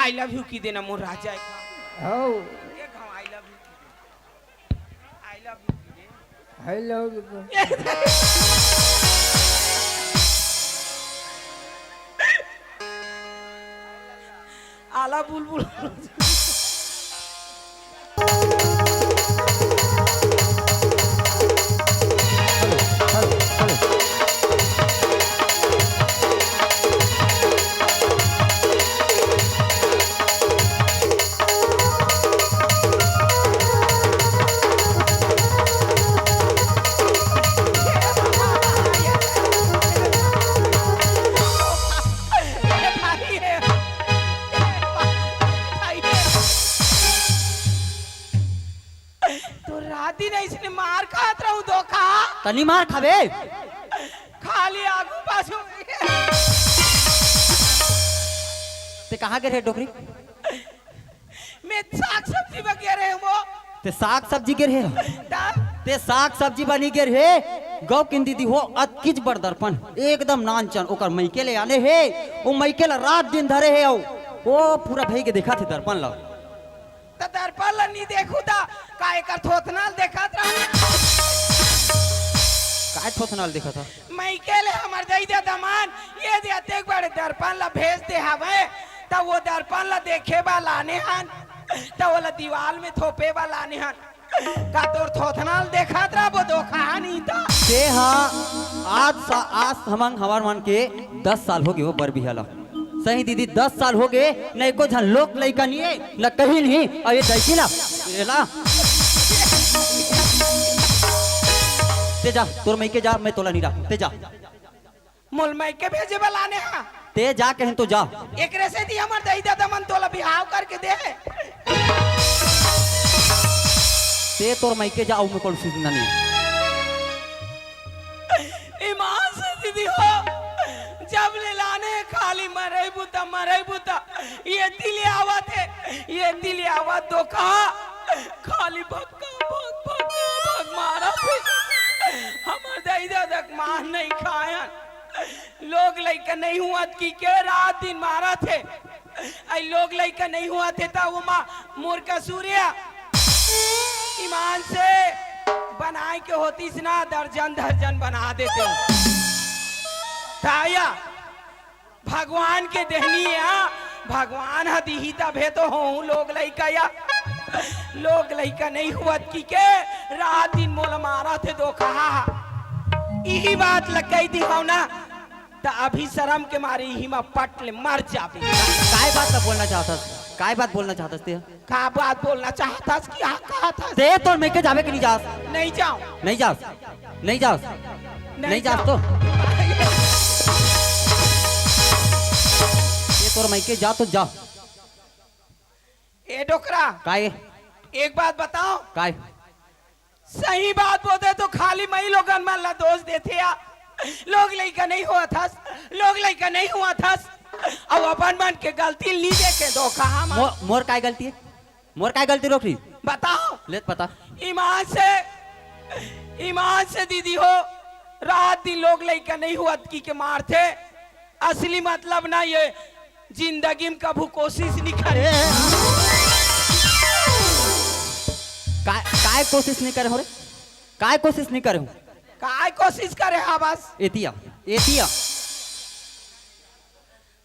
I love you की देना मोर राजा हो एक हम I love you I love you की दे हेलो आला बुलबुल तो रात दिन इसने मार खात रहूं धोखा तनी मार खावे खाली आगू पाछू ते कहाँ गिर है डोकरी मैं साग सब्जी वगैरह वो ते साग सब्जी गिर है ता- ते साग सब्जी बनी गिर है गौ किन दीदी हो अतकिच बरदरपन एकदम नानचन ओकर मैके ले आने है वो मैके ला रात दिन धरे है वो पूरा भई के देखा थे दर्पण ला त दर्पण ला नहीं देखू ता काय कर थोथनाल देखत रहूं काय ठोथनाल देखा था मैं के ले हमर दई दे दमान ये देते एक बार दर्पण ला भेज दे हवे त वो दर्पण ला देखे बा लाने हन त वो ला दीवार में थोपे बा लाने हन का तोर थोथनाल देखत रहा वो धोखा नहीं था ते हाँ आज हमंग हमार मन के 10 साल हो गए वो बर बिहाला सही दीदी 10 साल हो गए न एको झन लोक लइका नहीं है न कहीं नहीं और ये दैकी ला एला ते जा तोर मई के जा मैं तोला नहीं रहा ते जा मुल मैं के भेजे बा लाने हा ते जा कहीं तो जा एकरे से दी हमर दई दे दमन तोला बिहाव करके दे ते तोर मई के जाओ मैं कौन सी नहीं ईमान से दीदी हो जब ले लाने खाली मरे बुता ये दिल आवाज है ये दिल आवाज धोखा खाली भग मारा थे हमर दई दक मान नहीं खायन लोग लइका नहीं हुआ की के रात दिन मारा थे आई लोग लइका नहीं हुआ थे ता वो मां मूर्ख सूर्या ईमान से बनाए के होती ना दर्जन बना देते हो ताया भगवान के देहनी है भगवान हदीहिता भे तो हो लोग लइका या लोग लइका नहीं हुआ की के रात दिन मोल मारा थे धोखा यही बात लग गई थी हो ना तो अभी शर्म के मारे ही में पट ले मर जावे काय बात बोलना चाहता काय बात बोलना चाहता ते का बात बोलना चाहता कि हाँ कहा था ते तोर मई के जावे के नहीं जास नहीं जाओ नहीं जास नहीं जास नहीं जास तो ये तोर मई के जा तो जा ए डोकरा काय एक बात बताओ काय सही बात बोलते तो खाली मई लोगन में ला दोष देते या लोग लइका नहीं हुआ था लोग लइका नहीं हुआ था अब अपन मन के गलती ली देखे धोखा हम मोर काय गलती है मोर काय गलती रोकरी बताओ ले पता ईमान से दीदी हो रात दिन लोग लइका नहीं हुआ की के मार थे असली मतलब ना ये जिंदगी में कभी कोशिश नहीं करे काय कोशिश नहीं करे हो रे काय कोशिश नहीं करे हूं काय कोशिश करे हा बस एतिया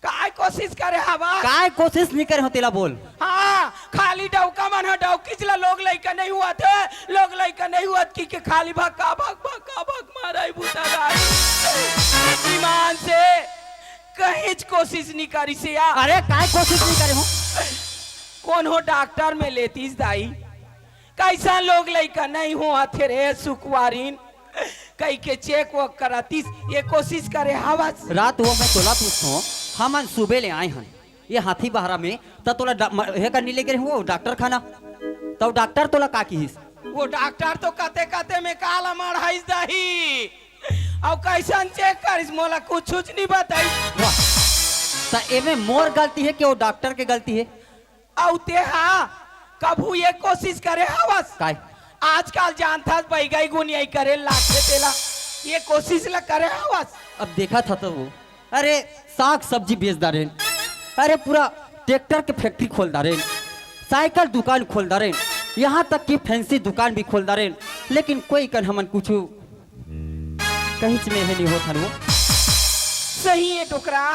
काय कोशिश करे हा बस काय कोशिश नहीं करे हो तेला बोल हाँ खाली डौका मन है डौकीचला लोग लइका नहीं हुआ थे लोग लइका नहीं हुआ की के खाली भक्का भग मारा बुता गाड़ी ईमान से कहीं कोशिश नहीं करी से या अरे काय कोशिश नहीं करे हो कौन हो डॉक्टर में लेतीस दाई कैसा लोग लइका नहीं हुआ थे रे सुकुवारीन कई के चेक वो करातीस ये कोशिश करे हवस रात वो मैं तोला पूछो हम सुबह ले आए हन ये हाथी बहरा में त तोला हे करनी ले गए हो डॉक्टर खाना तब डॉक्टर तोला का कीस वो डॉक्टर तो कते में काला मढ़ाइस दही और कैसन चेक करिस मोला कुछ नहीं बताई वाह त एमे मोर गलती है कि वो डॉक्टर के गलती है औ ते हाँ कभू ये कोशिश करे हवस काय आजकल जानता बैगाई गुनियाई करे लाखे तेला ये कोशिश ला करे हवस अब देखा था तो वो अरे साग सब्जी बेचदा रहे अरे पूरा ट्रैक्टर के फैक्ट्री खोल दारेन, साइकिल दुकान खोल दारेन, यहाँ तक कि फैंसी दुकान भी खोल दारेन, लेकिन कोई कन हमन कुछ कहीं में है नहीं होता वो। सही है डोकरा,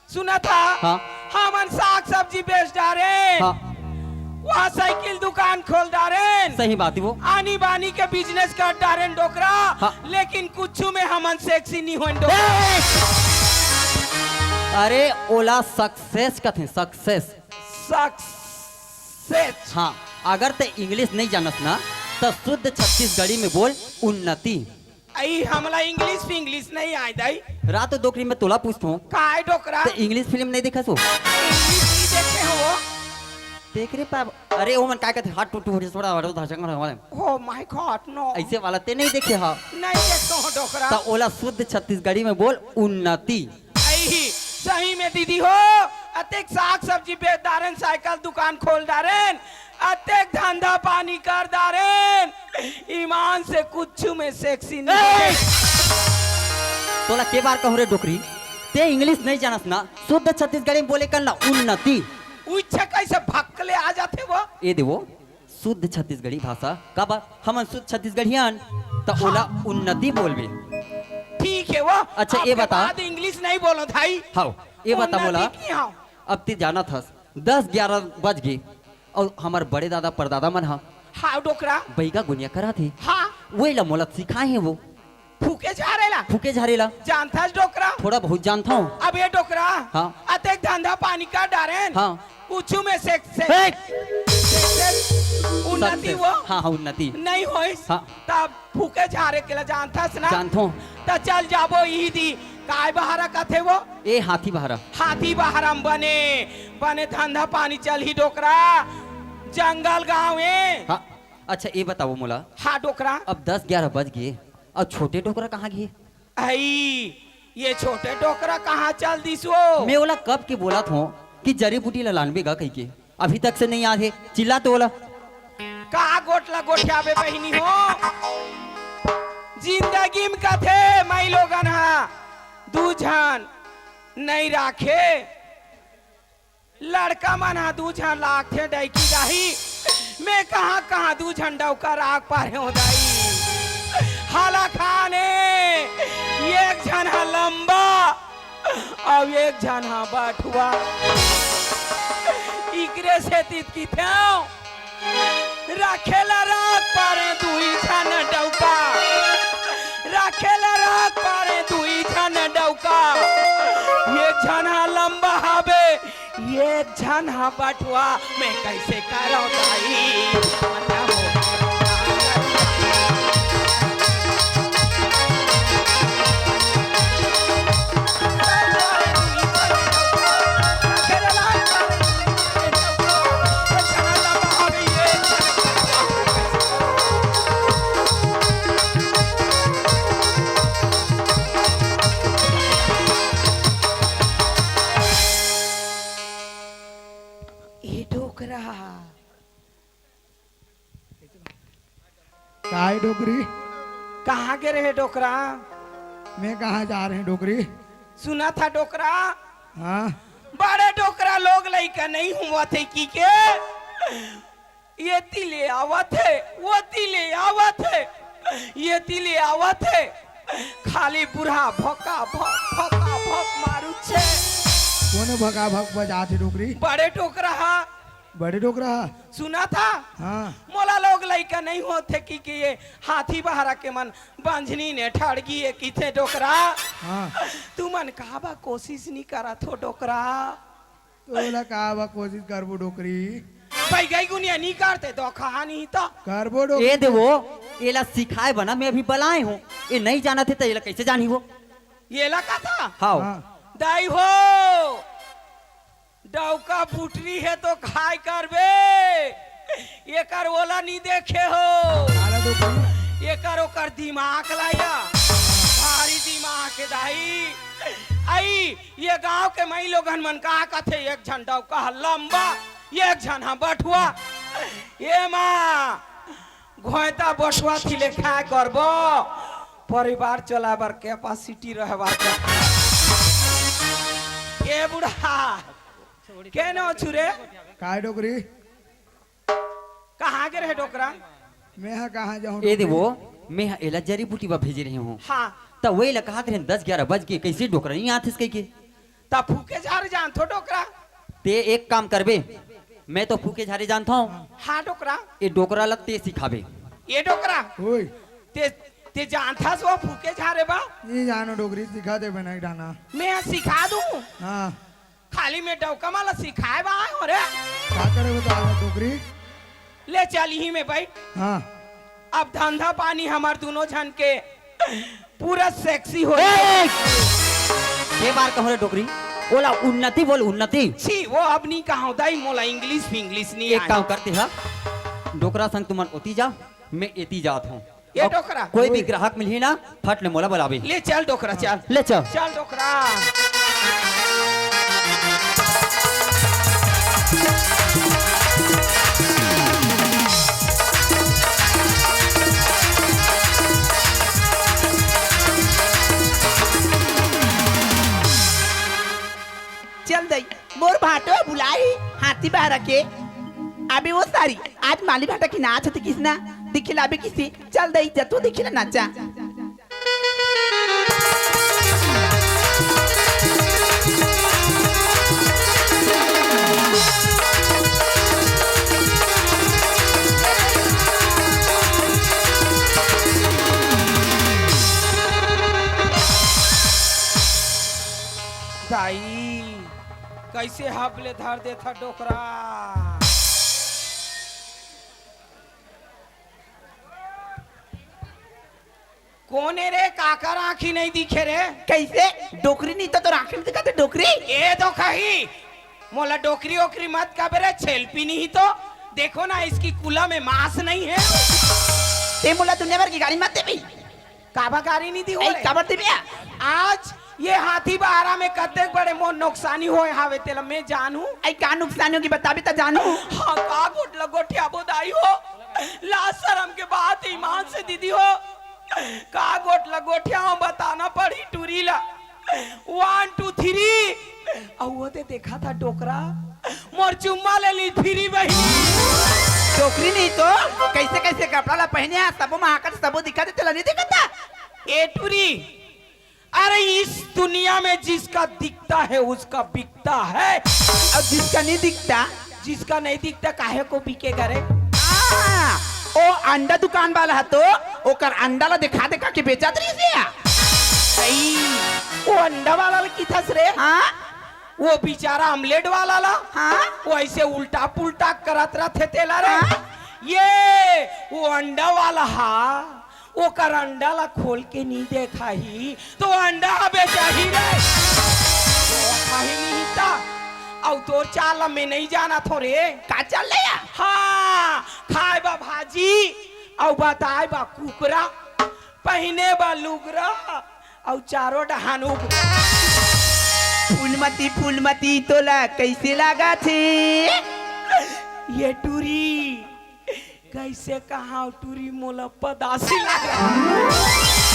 सुना था हाँ हमन साग सब्जी बेच डारे, हाँ वहाँ साइकिल दुकान खोल डारे, सही बात है वो। आनी बानी के बिजनेस कर डारे डोकरा, हाँ। लेकिन कुछ में हमन सेक्सी नहीं हो डोकरा। अरे ओला सक्सेस का थे, सक्सेस। सक्सेस। हाँ अगर ते इंग्लिश नहीं जानत ना तो शुद्ध छत्तीसगढ़ी में बोल उन्नति। आई हमला इंग्लिश नहीं आय दाई। रात दोकरी में तोला पूछता हूँ, काय डोकरा? तो इंग्लिश फिल्म नहीं देखा सो? इंग्लिश नहीं देखे हो? देख रे पाप, अरे वो मन काय कहते हाथ टूटू हो थोड़ा हटो धाचंग वाले Oh my God, no। ऐसे वाला ते नहीं देखे हा। नहीं देखता हूँ डोकरा। तो ओला शुद्ध छत्तीसगढ़ी में बोल उन्नति। आई सही में दीदी हो, अतेक साग सब्जी बेच दारेन, साइकिल दुकान खोल दारेन, अतेक धंधा पानी कर दारेन, ईमान से कुछ में सेक्सी नहीं। तोला के बार कहूँ रे डोकरी, ते इंग्लिश नहीं जानस ना, शुद्ध छत्तीसगढ़ी में बोले करना उन्नति। उच्छे कैसे भक्कले आ जाते वो? ये देवो शुद्ध छत्तीसगढ़ी भाषा का बा हम शुद्ध छत्तीसगढ़ियान तो ओला उन्नति बोलबे। ठीक है वो। अच्छा, ये आपके बता। बाद इंग्लिश नहीं बोलो भाई। हाँ ये बता बोला, उन्नति की हाँ। अब ते जाना था 10-11 बज गए और हमार बड़े दादा परदादा मन हा हाँ डोकरा। बैगा गुनिया करा थे, हाँ वही ला मोला सिखाए हैं वो फूके जा रेला। फूके झारेला जानता डोकरा? थोड़ा बहुत जानता हूँ। अब ये डोकरा हाँ। अतेक धंधा पानी का डारेन, हाँ कुछ में उन्नति वो हाँ हाँ उन्नति नहीं होई। हाँ। तब फूके झारे के लिए जानता ना? जानता हूँ। तो चल जाबो यही दी काय बहारा का थे वो? ए हाथी बहारा। हाथी बहारा बने बने धंधा पानी चल ही डोकरा, जंगल गाँव में। हाँ अच्छा ये बताओ मोला, हाँ डोकरा। अब 10-11 बज गए और छोटे डोकरा कहाँ गए? आई ये छोटे डोकरा कहाँ चल दिसो? मैं बोला कब की बोला था कि जड़ी बूटी लानबे गा कहीं के, अभी तक से नहीं याद है, चिल्ला तो बोला का गोटला गोठियाबे बहिनी हो। जिंदगी में कथे मई लोगन हा दूझन नहीं राखे, लड़का मन हा दूझन लाखे डैकी दाही, मैं कहाँ दूझन डौका राख पारे हो दाई। हाला खाने एक झन हा लंबा और एक झन हा बाठुआ, इकरे से तीत की थे राखेला राख पारे दुई झन डौका, राखेला राख पारे दुई झन डौका, एक झन हा लंबा हाबे एक झन हा बाठुआ, मैं कैसे करो दाई। काय डोकरी? कहाँ के रहे डोकरा? मैं कहाँ जा रहे हैं डोकरी? सुना था डोकरा, हाँ बड़े डोकरा लोग लइका नहीं हुआ थे की के ये तिले आवत है, वो तिले आवत है, ये तिले आवत है, खाली बुढ़ा भोका भोक मारू छे। कौन भगा भग बजाते डोकरी? बड़े डोकरा हा। बड़े डोकरा? सुना था हाँ मोला लोग लइका नहीं होते कि ये हाथी बहारा के मन बंझनी ने ठड़गी है की थे डोकरा। हाँ तू मन कहा कोशिश नहीं करा थो डोकरा? तो बोला कहा कोशिश करबो डोकरी? भाई गई गुनिया नहीं करते तो कहानी तो करबो डोकरी। ये देवो एला सिखाए बना, मैं अभी बलाए हूँ, ये नहीं जाना थे तो एला कैसे जानी वो? ये लगा था हाँ हाँ दाई हो डौका फुटरी है तो खाई करबे, ये कर ओला नहीं देखे हो, आला डोकरी ये कर ओकर दिमाग लाया भारी दिमाग के दाई। आई ये गांव के मई लोगन मन कहा कथे एक झन डौका लंबा एक झन हा बठुआ, ये माँ घोयता बसुआ थी ले खाए करबो, परिवार चलाबर कैपेसिटी रहबार। ये बुढ़ा के नो छुरे काय डोकरी कहाँ के रहे डोकरा मैं हा कहाँ जाऊँ ए देवो मैं एला जड़ी बूटी बा भेज रही हूँ हाँ तो वही लगा रहे 10-11 बज के कैसे डोकरा नहीं आते कह के तब फूके झाड़ जान थो डोकरा ते एक काम करबे मैं तो फूके झारे जानता हूँ हाँ डोकरा ये डोकरा लग ते सिखाबे ये डोकरा ओए ते ते जानता सो फूके झाड़े बा ये जानो डोकरी सिखा दे बना डाना मैं सिखा दूँ हाँ खाली में डौका माला सिखाए बा हो रे क्या करे बता डोकरी ले चल ही में बैठ हाँ अब धंधा पानी हमार दोनों जन के पूरा सेक्सी हो ये बार कहो रे डोकरी बोला उन्नति बोल उन्नति छी वो अब नहीं कहा होता ही मोला इंग्लिश नहीं एक काम करते हैं डोकरा संग तुमन ओती जा मैं एती जात हूँ ये डोकरा कोई भी ग्राहक मिली ना फट ले मोला बुलावे ले चल डोकरा चल ले चल चल डोकरा चल दई मोर भाटो बुलाई हाथी बाहर के अभी वो सारी आज माली भाटा की नाच होती किसना दिखिला अभी किसी चल दई जतू दिखिला नाचा दाई कैसे हबले धर देता डोकरा कोने रे काकर आँखी नहीं दिखे रे कैसे डोकरी नहीं तो राखी नहीं दिखाते डोकरी ए तो कही मोला डोकरी ओकरी मत का बेरे छेलपी नहीं तो देखो ना इसकी कुला में मांस नहीं है ते मोला दुनिया भर की गाड़ी मत देबी काबा गाड़ी नहीं दी हो ए रे। काबर देबी आज ये हाथी बारा में कते बड़े मोर नुकसानी होए हावे तेला मैं जानू आई का नुकसान होगी बता भी तो जानू हाँ का गोट लगोटिया बोदाई हो लाज शर्म के बात ईमान से दीदी हो का गोट लगोटिया हो बताना पड़ी टूरी ला 1 2 3 और वो ते देखा था डोकरा मोर चुम्मा ले ली फिरी बही डोकरी नहीं तो कैसे कैसे कपड़ा ला पहने आ सबो महाकर सबो दिखा दे तेला नहीं दिखता ए टूरी अरे इस दुनिया में जिसका दिखता है उसका बिकता है और जिसका नहीं दिखता जिसका नहीं दिखता काहे को बिकेगा रे ओ अंडा दुकान वाला है तो ओकर अंडा ला दिखा दे के बेचा तरी से सही वो अंडा वाला की थस रे हाँ वो बेचारा ऑमलेट वाला ला हाँ वो ऐसे उल्टा पुल्टा करत रहते तेला रे हाँ? ये वो अंडा वाला हा वो कर अंडा ला खोल के नहीं देखा ही तो अंडा बेचा ही रे खाही नहीं था और तो चाल में नहीं जाना थो रे का चल ले या हाँ खाए बा भाजी और बताए बा कुकरा पहने बा लुगरा और चारों डहान फूलमती तोला कैसे लगा थे ये टूरी कैसे कहा टूरी मोला पदासी लग रहा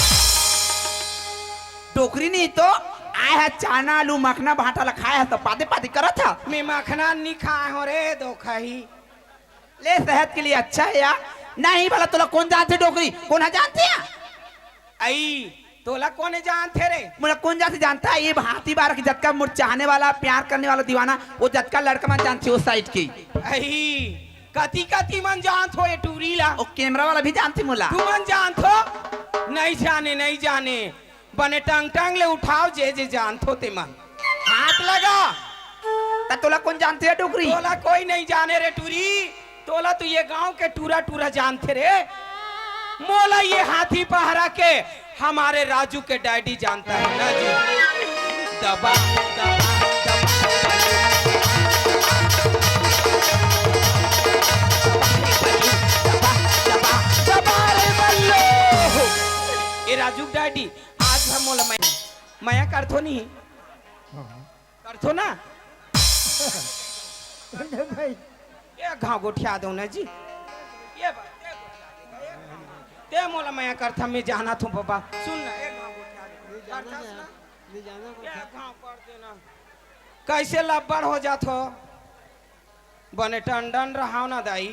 टोकरी नहीं तो आए है चाना आलू मखना भाटा ला खाया है तो पाते पाते करा था मैं मखना नहीं खाए हो रे दो खाही ले सेहत के लिए अच्छा है यार नहीं भला तोला कौन जानते डोकरी कौन है जानते हैं आई तोला कोने जानते रे मुझे कौन जाते जानता है ये हाथी बार की जटका मुझ चाहने वाला प्यार करने वाला दीवाना वो जटका लड़का मैं जानती हूँ उस साइड की आई कती कती मन जानत हो ये टूरी ला और कैमरा वाला भी जानती मुला तू मन जानत हो नहीं जाने बने टंग टंग ले उठाओ जे जे जानत हो ते मन हाथ लगा ता तोला कौन जानते है डोकरी तोला कोई नहीं जाने रे टूरी तोला तो ये गांव के टूरा टूरा जानते रे मोला ये हाथी पहरा के हमारे राजू के डैडी जानता है ना जी दबा दबा दबा रे बल्लो ये राजू डैडी आज हम मोला मैं करथो नहीं करथो ना ये घाव गोठिया दो ना जी ये बात ते मोला मैं करथा मैं जाना थू बाबा सुन ना एक घाव गोठिया दे करथा ना ये घाव कर देना कैसे लब्बड़ हो जात हो बने टंडन रहाव ना दाई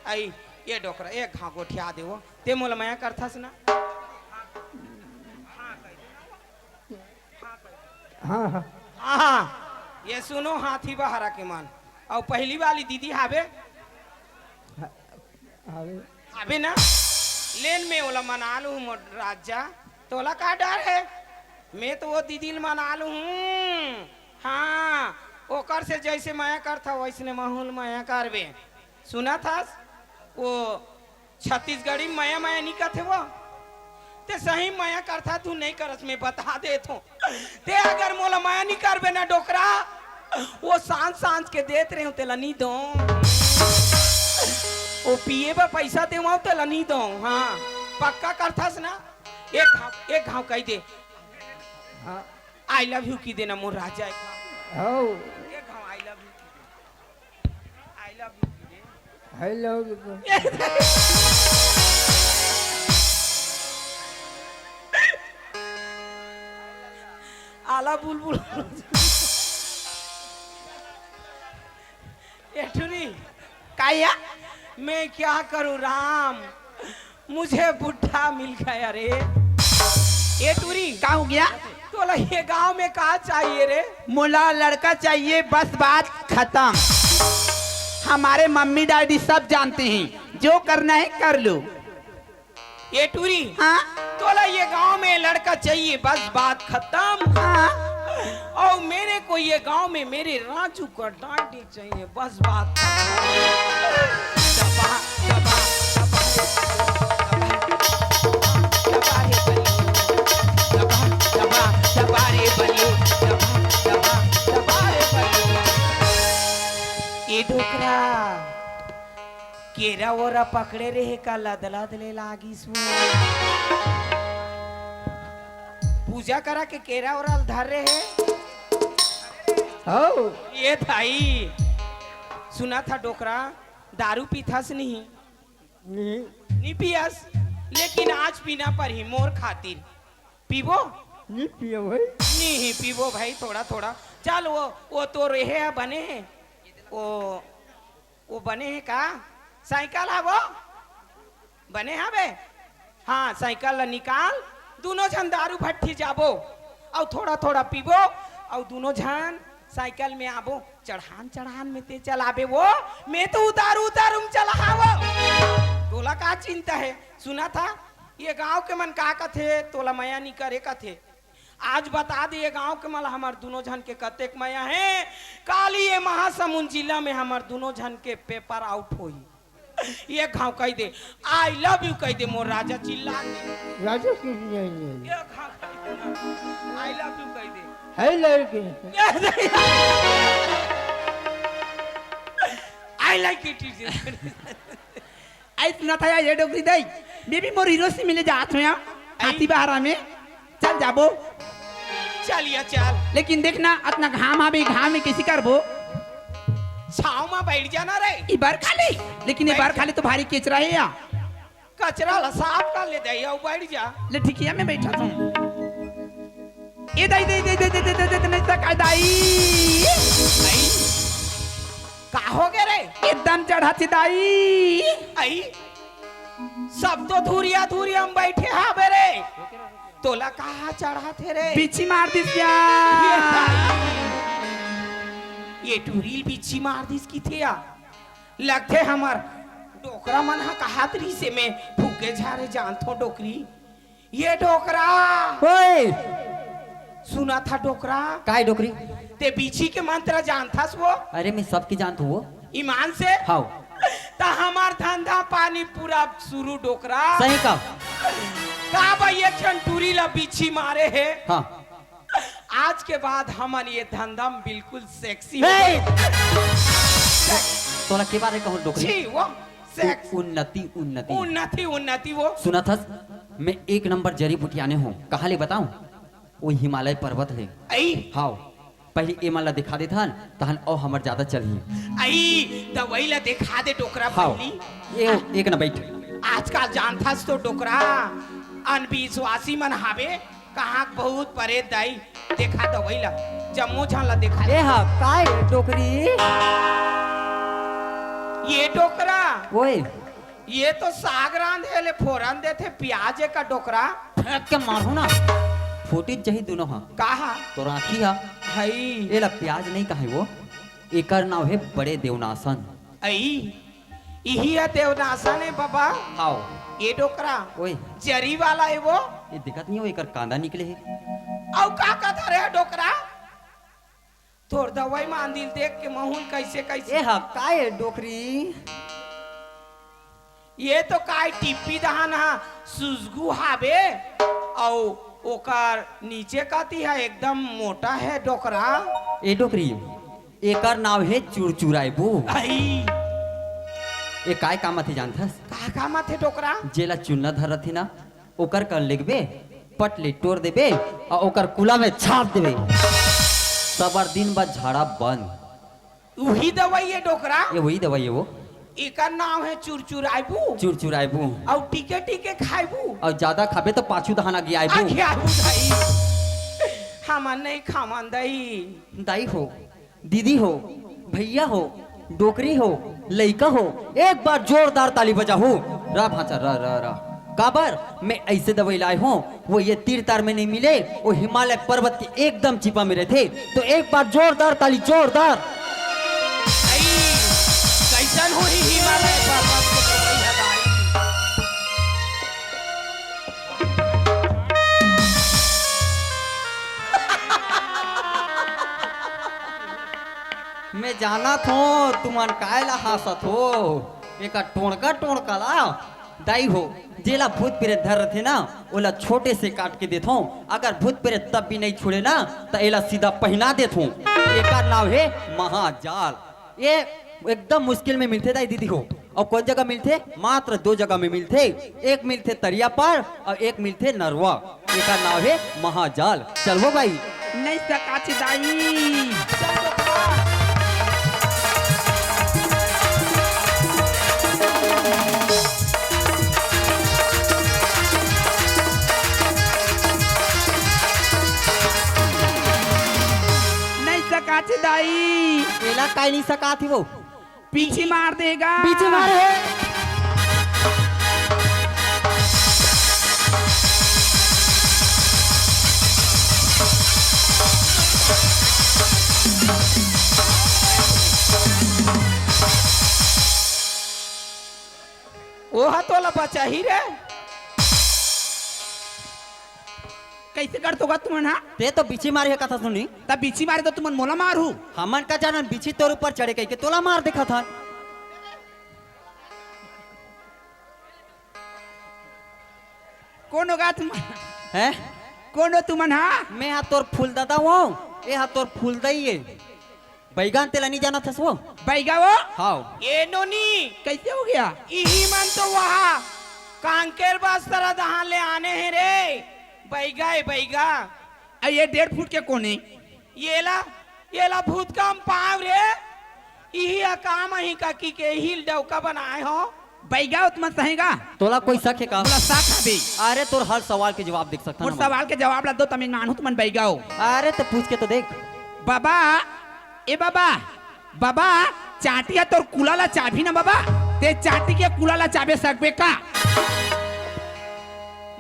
आई ये डोकरा एक घाव गोठिया देवो ते मोला मैं करथस ना हाँ हाँ हाँ ये सुनो हाथी बहारा के मान और पहली वाली दीदी हावे अबे हावे ना लेन में ओला मना लू मोर राजा तोला का डर है मैं तो वो दीदी मना लू हूँ हाँ ओकर से जैसे माया करता वैसने माहौल माया करबे सुना था वो छत्तीसगढ़ी माया माया नहीं करते वो ते सही माया करता तू नहीं करस मैं बता दे तो ते अगर मोला माया नहीं करबे ना डोकरा वो सांझ सांझ के देते रहे तेला नहीं दो वो पिए बा पैसा दे तेला नहीं दो हाँ पक्का करथस ना एक घाव कही दे आई लव यू की देना मोर राजा एक घाव एक घाव I love you I love you की दे हेलो आला बुलबुल एठुरी काया मैं क्या करूं राम मुझे बुढ़ा मिल गया रे ये टूरी का हो गया तोला ये गांव में कहा चाहिए रे मोला लड़का चाहिए बस बात खत्म हमारे मम्मी डैडी सब जानते हैं जो करना है कर लो ये टूरी हाँ तोला ये गांव में लड़का चाहिए बस बात खत्म हाँ और मेरे को ये गांव में मेरे राजू का डांडी चाहिए बस बात दबा, दबा, दबा रे बलियो, दबा रे बलियो, दबा रे बलियो। ये डोकरा केरा वोरा पकड़े रहे का लदला दले लागी सु पूजा करा के केरा और धर रहे हो ये थाई सुना था डोकरा दारू पीथस नहीं नहीं पियस लेकिन आज पीना पर ही मोर खातिर पीबो नहीं पियो भाई नहीं पीबो भाई थोड़ा थोड़ा चल वो तो रहे है बने हैं वो बने हैं का साइकिल है वो बने हैं बे हाँ साइकिल निकाल दोनों जन दारू भट्टी जाबो और थोड़ा थोड़ा पीबो और दोनों जन साइकिल में आबो चढ़ान चढ़ान में ते चलाबे वो मैं तो उतारू चलावो तोला का चिंता है सुना था ये गांव के मन का कथे तोला माया नहीं करे कथे आज बता दे ये गांव के मला हमार दोनों जन के कतेक माया है काली ये महासमुंद जिला में हमार दोनों जन के पेपर आउट होई ये घाव कह दे आई लव यू कह दे मोर राजा चिल्ला के राजा क्यों नहीं ये घाव आई लव यू कह दे है लड़के आई लाइक इट आई सुना था ये डोकरी दई बेबी मोर हीरो से मिले जात में हाथी बहारा में चल जाबो चलिए चल लेकिन देखना अपना घाम आवे घाम में कैसे करबो छाव में बैठ जाना रे ई बार खाली लेकिन ये बार खाली तो भारी केचरा है या कचरा ला साफ कर ले दे और बैठ जा ले ठिकिया में बैठा तू ए दई दई दई दई दई दई दई नहीं तक दाई आई का हो गए रे एकदम चढ़ा थी दाई आई सब तो धूरिया धूरिया हम बैठे हा बेरे तोला कहा चढ़ा थे रे पीछे मार दिया ये टूरील बिच्छी मार दिस की थे या लगते हमार डोकरा मन हा कहा तरी से मैं फूके झारे जानतो डोकरी ये डोकरा ओए सुना था डोकरा काय डोकरी ते बिच्छी के मंत्र जानथास वो अरे मैं सबकी जानता हूँ वो ईमान से हाँ ता हमार धंधा पानी पूरा शुरू डोकरा सही का का भाई ये टूरी ला बिच्छी मारे है हाँ आज के बाद हमारे ये धंधा में बिल्कुल सेक्सी हे! तोला के बारे कहूँ डोकरी छी वो सेक्स उन्नति उन्नति उन्नति उन्नति वो सुना था मैं एक नंबर जड़ी बुटियाने हूँ कहा ले बताऊं वो हिमालय पर्वत है आई हाँ पहले ए माला दिखा दे था तहन और हमर ज्यादा चली आई दवाई ला दिखा दे डोकरा हाँ पहली ये एक न बैठ आजकल जानथास तो डोकरा अनविश्वासी मन हावे कहाँ बहुत परे दाई देखा दवाई ला जम्मू झाला दिखा ए हा काय डोकरी ये डोकरा ओए ये तो साग रांधे ले फोरन देते प्याज का डोकरा फेंक के मारू ना फूटी चाहिए दोनों हाँ कहा तो राखी हा हई एला प्याज नहीं कहे वो एकर नाव है बड़े देवनासन आई यही है देवनासा ने बाबा हाओ ये डोकरा ओए जरी वाला है वो ये दिखत नहीं हो एकर कांदा निकले है औ का कथा रे डोकरा तोर दवाई मान दिल देख के महूल कैसे कैसे ए हा काय डोकरी ये तो काय टिप्पी दहान हा सुजगु हाबे औ ओकर नीचे काती है एकदम मोटा है डोकरा ए डोकरी एकर नाव है चुरचुराइबू आई ए काय काम थे जानथस का माथे डोकरा जेला चुन्ना धरत थी ना ओकर कर लेगबे पटले तोड़ देबे और ओकर कुला में छाप देबे सबर दिन बाद झाड़ा बंद वही दवाई है डोकरा ये वही दवाई है वो एकर नाम है चुरचुराइबू चुरचुराइबू और टीके टीके खाइबू और ज्यादा खाबे तो पाछू दहाना गियाइबू आखियाबू दाई हमन नहीं खामन दाई दाई हो दीदी हो भैया हो डोकरी हो लइका हो एक बार जोरदार ताली बजा हो रा भाचा रा रा रा काबर मैं ऐसे दवाई लाए हूँ वो ये तीर तार में नहीं मिले वो हिमालय पर्वत के एकदम चिपा में रहे थे तो एक बार जोरदार ताली जोरदार आई कैसन होई हिमालय पर्वत के दवाई है दाई मैं जाना थो तुमन कायला हासत हो एक टोणका ला दाई हो जेला भूत प्रेत धर रहे ना ओला छोटे से काट के देथो अगर भूत प्रेत तब भी नहीं छोड़े ना तो एला सीधा पहना देथो एका नाव है महाजाल ये एकदम मुश्किल में मिलते दाई दीदी हो और कौन जगह मिलते मात्र 2 जगह में मिलते एक मिलते तरिया पर और एक मिलते नरवा एका नाव है महाजाल चलो भाई नहीं सकाची दाई चल डोकरा नहीं सकाची दाई एला काय नहीं सका थी वो पीछे मार देगा पीछे मारे वो हतोला बचा ही रे कैसे कर दोगा तुमन हाँ ते तो बिछी मारे है कथा सुनी तब बीची मारे तो तुमन मोला मारू हमन का जानन बिछी तोर ऊपर चढ़े कह के तोला मार देखा था कौन होगा तुम हैं कौन हो तुमन हाँ मैं हा तोर फूल दादा वो ए हा तोर फूल दई है बैगान तेला नहीं जाना था वो बैगा वो हां ये नोनी कैसे हो गया यही मन तो वहाँ कांकेर बास तरह दहां ले आने हैं रे बैगा है बैगा अब ये 1.5 फुट के कोने येला भूत काम पाव रे यही काम ही का की के हिल डौका बनाए हो बैगा हो तुमन सहेगा तोला कोई शक है का बोला साखा बे अरे तोर हर सवाल के जवाब देख सकता और ना सवाल के जवाब ला दो तमिल मान हो तुमन बैगा हो अरे तो पूछ के तो देख बाबा ए बाबा बाबा चाटिया तोर कुला ला चाबी ना बाबा ते चाटी के कुला ला चाबे सकबे का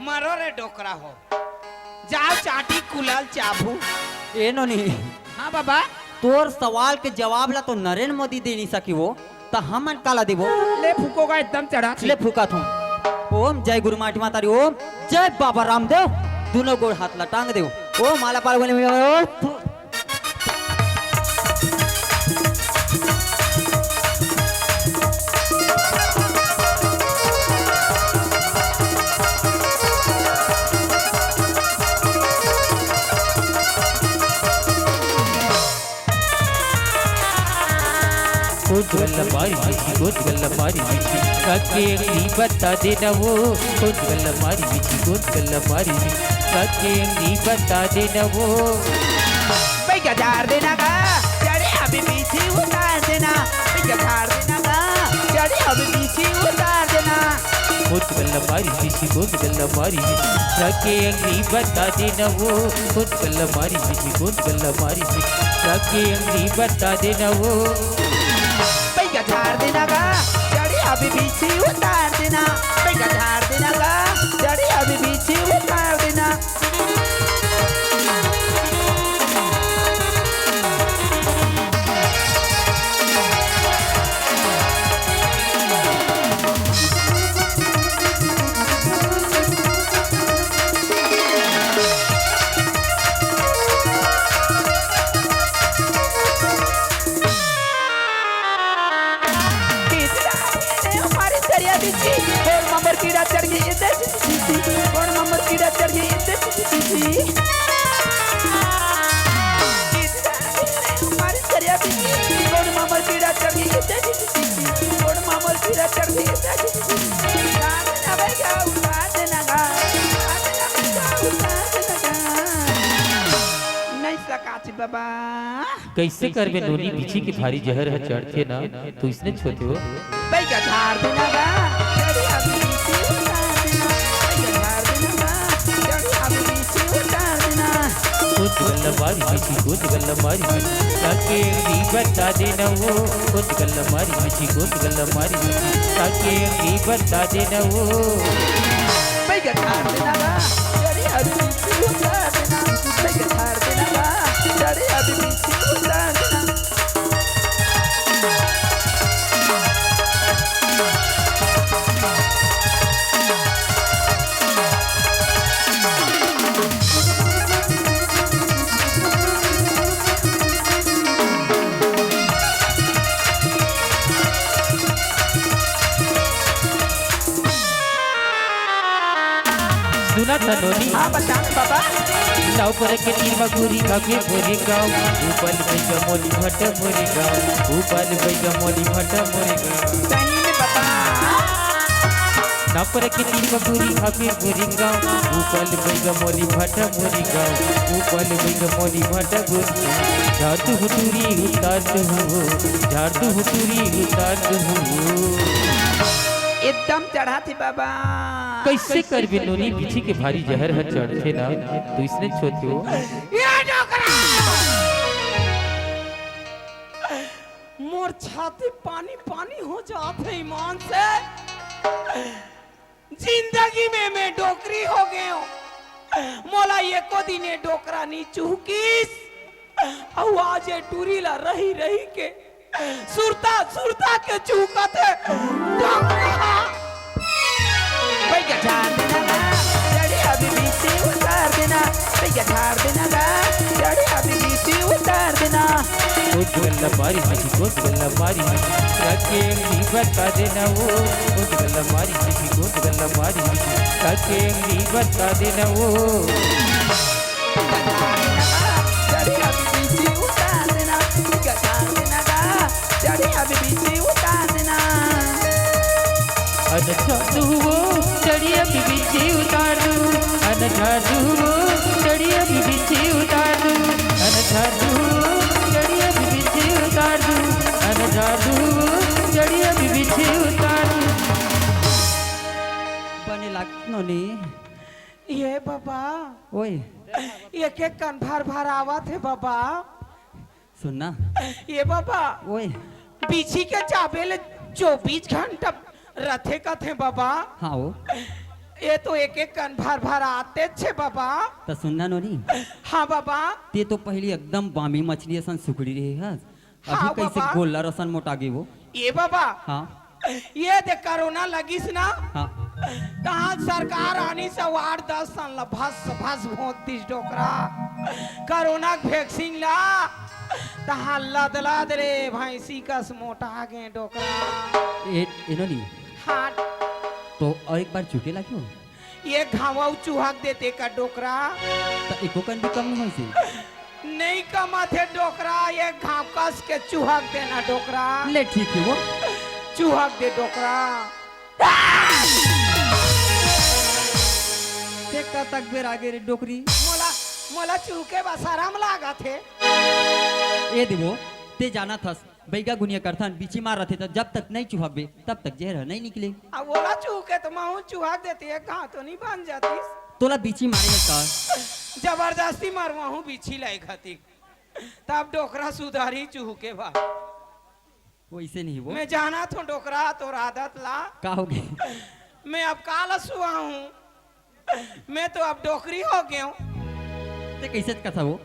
मरो रे डोकरा हो जाओ चाटी कुलाल चाबू ए नोनी हाँ बाबा तोर सवाल के जवाब ला तो नरेंद्र मोदी दे नहीं सकी वो तो हमन काला देबो ले फूकोगा एकदम चढ़ा ले फूका थू ओम जय गुरु माटी मातारी ओम जय बाबा रामदेव दोनों गोड़ हाथ ला टांग देव ओम माला पाल बोले मारी मिठी काके अंगली बता देना वो खोज गल्ला मारी मिठी गोद गल्ला मारी मिठी काके अंगली बता देना वो बैगा झाड़ देना का चढ़े अभी पीछे उतार देना बैगा झाड़ देना का चढ़े अभी पीछे उतार देना खोज गल्ला मारी मिठी कौन गल्ला मारी मिठी जाके अंगली बता देना वो कौन गल्ला मारी मिठी कौन गल्ला मारी मिठी जाके अंगली बता देना वो पैगा झाड़ देना गा जड़ी अभी बीची उतार देना पैगा झाड़ देना गा जड़ी अभी बीची उतार देना कीड़ा चढ़ गई इधर और मम्मर कीड़ा चढ़ गई इधर हमारी दरिया भी और मम्मर कीड़ा चढ़ गई इधर और मम्मर कीड़ा चढ़ गई इधर नहीं सकाची बाबा कैसे करबे नोनी पीछे की भारी जहर है चढ़ते ना तो इसने छोते हो भाई का झाड़ देना गा जड़ी अभी बीची उतार देना भाई का झाड़ देना गा जड़ी अभी बीची उतार देना कुछ गल्ला मारी मिठी कुछ गल्ला मारी मिठी ताके अंगली बता देना वो कुछ गल्ला मारी मिठी कुछ गल्ला मारी मिठी ताके अंगली बता देना वो भाई का झाड़ देना गा जड़ी अभी बीची उतार देना भाई का झाड़ देना गा जड़ी अभी बीची उतार देना सुना था नोनी हाँ बता बाबा नाव पर के तीर मगुरी खाके मोरे गाँव ऊपर बैगा मोली भट मोरे गाँव ऊपर बैगा मोली भट मोरे गाँव सही में बाबा नाव पर के तीर मगुरी खाके मोरे गाँव ऊपर बैगा मोली भट मोरे गाँव ऊपर बैगा मोली भट गोरी झाड़ तू हुटूरी उतार तू झाड़ तू हुटूरी उतार तू एकदम चढ़ा थी बाबा कैसे कर नोनी पीछे के भारी जहर है चढ़ते ना तो इसने छोते हो ये डोकरा मोर छाती पानी पानी हो जाते ईमान से जिंदगी में मैं डोकरी हो गए हूँ मोला ये को दिने डोकरा नहीं चूकीस और आज ये टूरी ला रही रही के सुरता सुरता के चूकते डोकरा भाई का झाड़ देना गा जड़ी अभी बीची उतार देना भाई का झाड़ देना गा जड़ी अभी बीची उतार देना कुछ गल्ला मारी मिठी कुछ गल्ला मारी मिठी ताके अंगली बता देना वो कुछ गल्ला मारी मिठी कुछ गल्ला मारी मिठी ताके अंगली बता देना वो जड़ी अभी बीची उतार देना भाई का झाड़ देना गा जड़ी अभी बीची उतार देना अन झाड़ू वो चढ़िया बीबी उतार दू अन झाड़ू वो चढ़िया बीबी उतार दू अन झाड़ू चढ़िया बीबी उतार दू अन झाड़ू चढ़िया बीबी उतार दू बने लाग नोनी ये बाबा ओए एक एक कन भर भर आवा थे बाबा सुनना ये बाबा ओए पीछे के चाबेल 24 घंटा रथे का थे बाबा हाँ वो ये तो एक एक कन भर भर आते छे बाबा तो सुनना नोनी हाँ बाबा ते तो पहले एकदम बामी मछली असन सुखड़ी रही है अभी हाँ, कैसे बाबा। गोला रसन मोटा गई वो ये बाबा हाँ ये देख कोरोना लगिस ना हाँ कहाँ सरकार आनी से 8-10 साल ला भस भस भोत दिस डोकरा कोरोना वैक्सीन ला तहाँ लदलद रे भैंसी कस मोटा गए डोकरा ए नोनी हाँ तो और एक बार चुके क्यों ये घावा चूहक देते का डोकरा तो एको कन भी कम नहीं से नहीं कमा थे डोकरा ये घाव कस के चूहक देना डोकरा ले ठीक है वो चूहक दे डोकरा देखता तक बेर आगे रे डोकरी मोला मोला चूके बस आराम लागा थे ए दिवो ते जाना थस बैगा गुनिया करथन बीची मार रहे तो जब तक नहीं चुहाबे तब तक जहर नहीं निकले। अब बोला चूके तो महू चूहा देती है, कहाँ तो नहीं बन जाती। तोला बीची मारे का जबरदस्ती मरवाहू बिछी लाई खाती, तब डोकरा सुधारी चूह के बाद। वैसे नहीं वो मैं जाना तो डोकरा तो आदत ला, का हो गए मैं अब काल सुआ हूँ, मैं तो अब डोकरी हो गया हूँ। ते कैसे कथा वो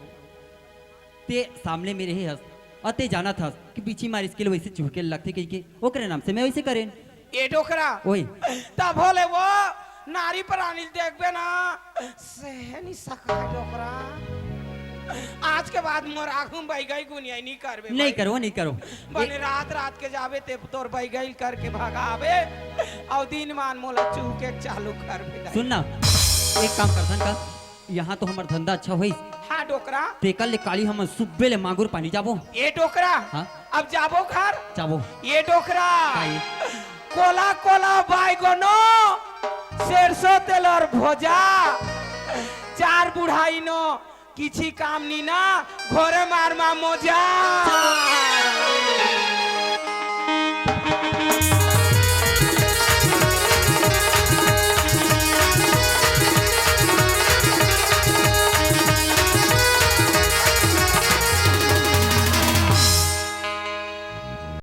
ते सामने मेरे ही हंस और ते जाना था कि बीची मार इसके लिए वैसे चुहके लगते कहीं के ओकरे नाम से मैं वैसे करें ये डोकरा ओए तब बोले वो नारी पर अनिल देखबे ना सहनी सका डोकरा, आज के बाद मोर आगू भाई गई गुनिया नहीं करबे, नहीं करो नहीं करो बने रात रात के जाबे ते तोर भाई गई करके भागावे और दिन मान मोला चूके चालू करबे। सुन ना एक काम करथन का यहाँ तो हमार धंधा अच्छा होई हाँ डोकरा तेकल ले काली हम सुबे ले मांगुर पानी जाबो ये डोकरा हाँ? अब जाबो घर जाबो ये डोकरा काई कोला कोला बैगनो सरसों तेल और भोजा चार बुढ़ाई नो किसी काम नी ना घोरे मार मा मोजा।